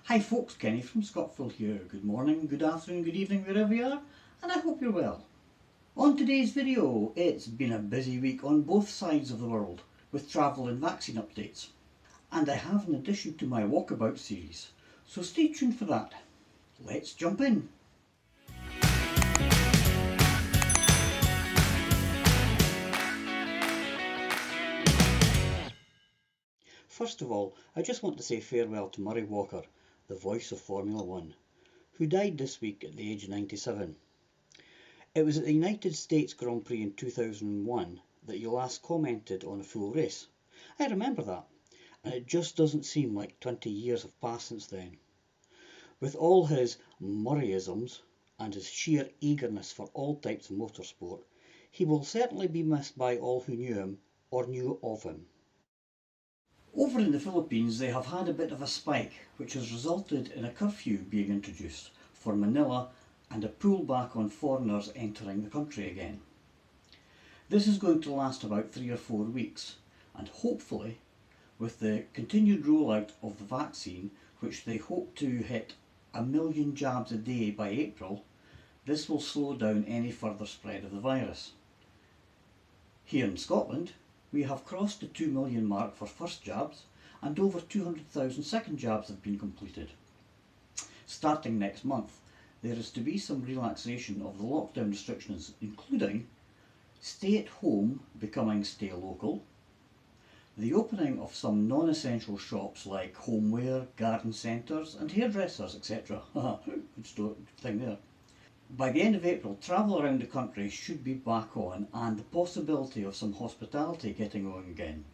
Hi folks, Kenny from ScotPhil here. Good morning, good afternoon, good evening, wherever you are, and I hope you're well. On today's video, it's been a busy week on both sides of the world with travel and vaccine updates. And I have an addition to my Walkabout series, so stay tuned for that. Let's jump in. First of all, I just want to say farewell to Murraywalker, the voice of Formula 1, who died this week at the age of 97. It was at the United States Grand Prix in 2001 that he last commented on a full race. I remember that, and it just doesn't seem like 20 years have passed since then. With all his Murrayisms and his sheer eagerness for all types of motorsport, he will certainly be missed by all who knew him or knew of him. Over in the Philippines, they have had a bit of a spike, which has resulted in a curfew being introduced for Manila and a pullback on foreigners entering the country again. This is going to last about 3 or 4 weeks, and hopefully, with the continued rollout of the vaccine, which they hope to hit 1 million jabs a day by April, this will slow down any further spread of the virus. Here in Scotland, we have crossed the 2 million mark for first jabs, and over 200,000 second jabs have been completed. Starting next month, there is to be some relaxation of the lockdown restrictions, including stay at home becoming stay local, the opening of some non-essential shops like homeware, garden centres and hairdressers, etc. Good thing there. By the end of April, travel around the country should be back on, and the possibility of some hospitality getting on again.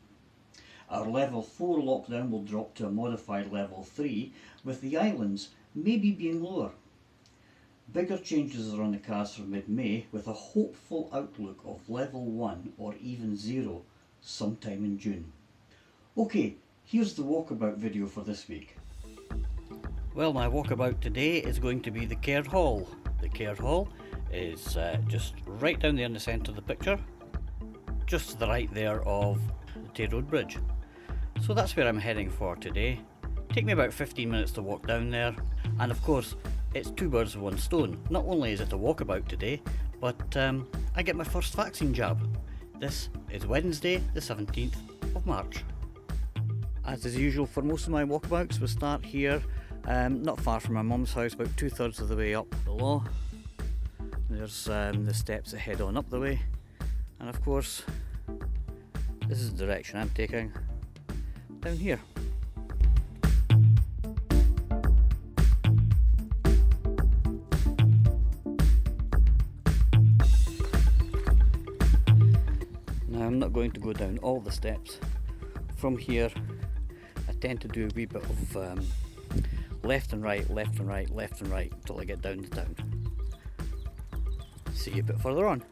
Our level 4 lockdown will drop to a modified level 3, with the islands maybe being lower. Bigger changes are on the cards for mid-May, with a hopeful outlook of level 1 or even 0 sometime in June. Okay, here's the walkabout video for this week. Well, my walkabout today is going to be the Caird Hall. The Caird Hall is just right down there in the centre of the picture, just to the right there of the Tay Road Bridge. So that's where I'm heading for today. Take me about 15 minutes to walk down there, and of course it's 2 birds with 1 stone. Not only is it a walkabout today, but I get my first vaccine jab. This is Wednesday the 17th of March. As is usual for most of my walkabouts, we start here not far from my mum's house, about 2/3 of the way up below. There's the steps that head on up the way, and of course this is the direction I'm taking down here. Now I'm not going to go down all the steps. From here I tend to do a wee bit of left and right, left and right, left and right until I get down to town. See you a bit further on.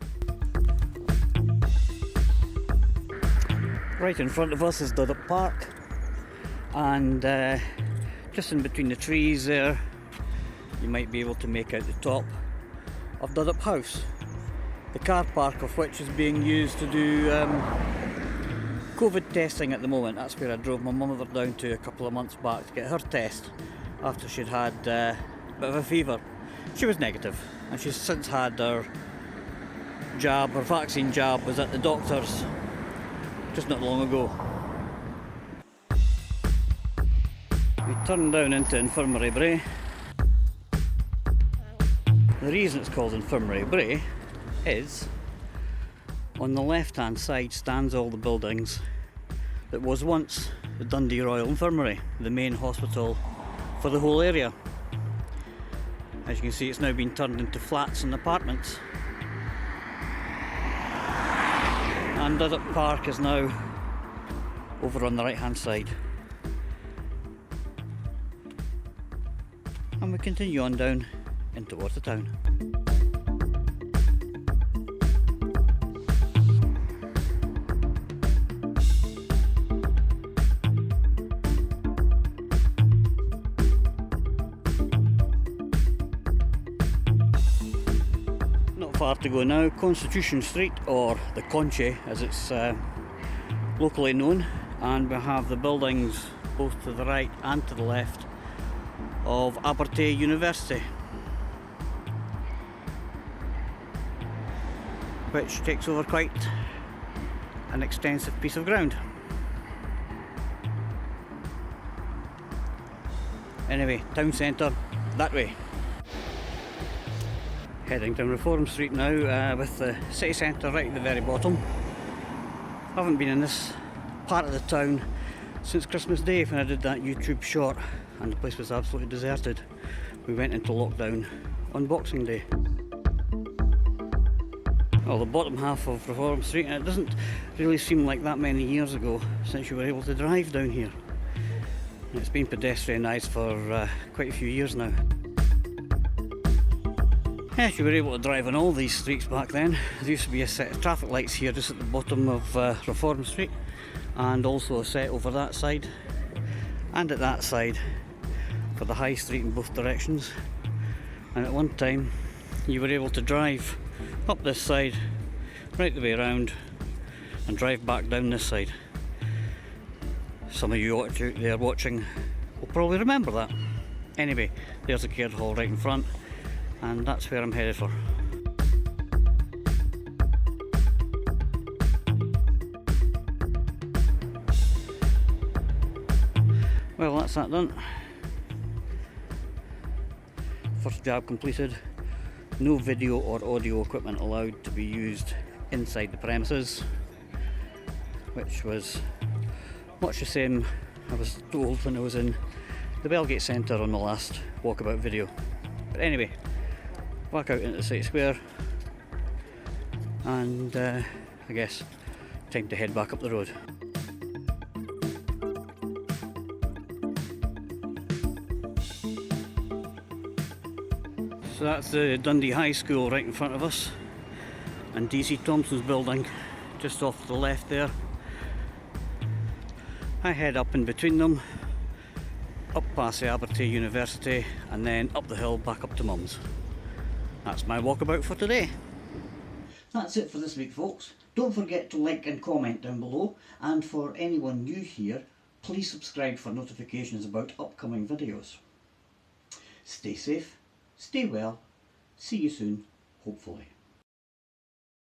Right in front of us is Dundee Park, and just in between the trees there you might be able to make out the top of Dundee House, the car park of which is being used to do COVID testing at the moment. That's where I drove my mother down to a couple of months back to get her test after she'd had a bit of a fever. She was negative, and she's since had her jab, her vaccine jab was at the doctor's just not long ago. We turn down into Infirmary Brae. The reason it's called Infirmary Brae is on the left hand side stands all the buildings that was once the Dundee Royal Infirmary, the main hospital for the whole area. As you can see, it's now been turned into flats and apartments, and Dundee Park is now over on the right hand side. And we continue on down in towards the town. Far to go now. Constitution Street, or the Conche as it's locally known, and we have the buildings both to the right and to the left of Abertay University, which takes over quite an extensive piece of ground. Anyway, town centre, that way. Heading down Reform Street now, with the city centre right at the very bottom. Haven't been in this part of the town since Christmas Day when I did that YouTube short, and the place was absolutely deserted. We went into lockdown on Boxing Day. Well, the bottom half of Reform Street, and it doesn't really seem like that many years ago since you were able to drive down here. It's been pedestrianised for quite a few years now. Yes, you were able to drive on all these streets back then. There used to be a set of traffic lights here just at the bottom of Reform Street, and also a set over that side and at that side for the high street in both directions. And at one time you were able to drive up this side right the way around and drive back down this side. Some of you out there watching will probably remember that. Anyway, there's the Caird Hall right in front, and that's where I'm headed for. Well, that's that done. First job completed. No video or audio equipment allowed to be used inside the premises, which was much the same I was told when I was in the Belgate Centre on the last Walkabout video. But anyway, back out into the city square, and I guess time to head back up the road. So that's the Dundee High School right in front of us, and DC Thompson's building just off to the left there. I head up in between them, up past the Abertay University, and then up the hill back up to Mum's. That's my walkabout for today. That's it for this week, folks. Don't forget to like and comment down below, and for anyone new here, please subscribe for notifications about upcoming videos. Stay safe, stay well, see you soon, hopefully.